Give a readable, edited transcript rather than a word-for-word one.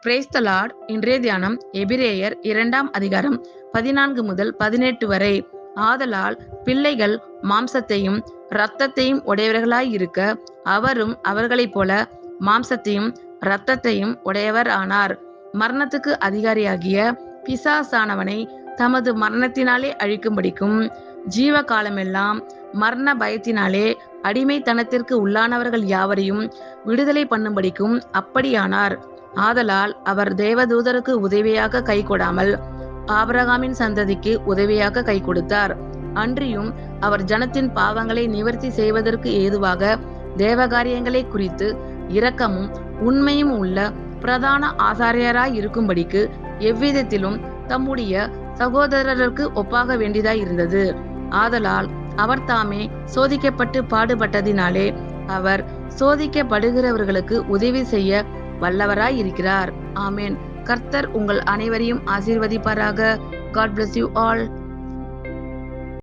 Praise the Lord. இன்றைய தியானம் எபிரேயர் 2ஆம் அதிகாரம் 14 முதல் 18 வரை. ஆதலால் பிள்ளைகள் மாம்சத்தையும் இரத்தத்தையும் உடையவர்களாயிருக்க அவரும் அவர்களைப் போல மாம்சத்தையும் இரத்தத்தையும் உடையவர் ஆனார். மரணத்துக்கு அதிகாரியாகிய பிசாசானவனை தமது மரணத்தினாலே அழிக்கும்படிக்கும் ஜீவ காலமெல்லாம் மரண பயத்தினாலே அடிமைத்தனத்திற்கு உள்ளானவர்கள் யாவரையும் விடுதலை பண்ணும்படிக்கும் அப்படியானார். ஆதலால் அவர் தேவதூதருக்கு உதவியாக கை கொடாமல் ஆபிரகாமின் சந்ததிக்கு உதவியாக கை கொடுத்தார். அன்றியும் அவர் ஜனத்தின் பாவங்களை நிவர்த்தி செய்வதற்கு ஏதுவாக தேவகாரியங்களை குறித்து இரக்கமும் உண்மையும் உள்ள பிரதான ஆசாரியராய் இருக்கும்படிக்கு எவ்விதத்திலும் தம்முடைய சகோதரருக்கு ஒப்பாக வேண்டியதாய் இருந்தது. ஆதலால் அவர் தாமே சோதிக்கப்பட்டு பாடுபட்டதினாலே அவர் சோதிக்கப்படுகிறவர்களுக்கு உதவி செய்ய வல்லவராய் இருக்கிறார். ஆமேன். கர்த்தர் உங்கள் அனைவரையும் ஆசீர்வதிப்பாராக. God bless you all.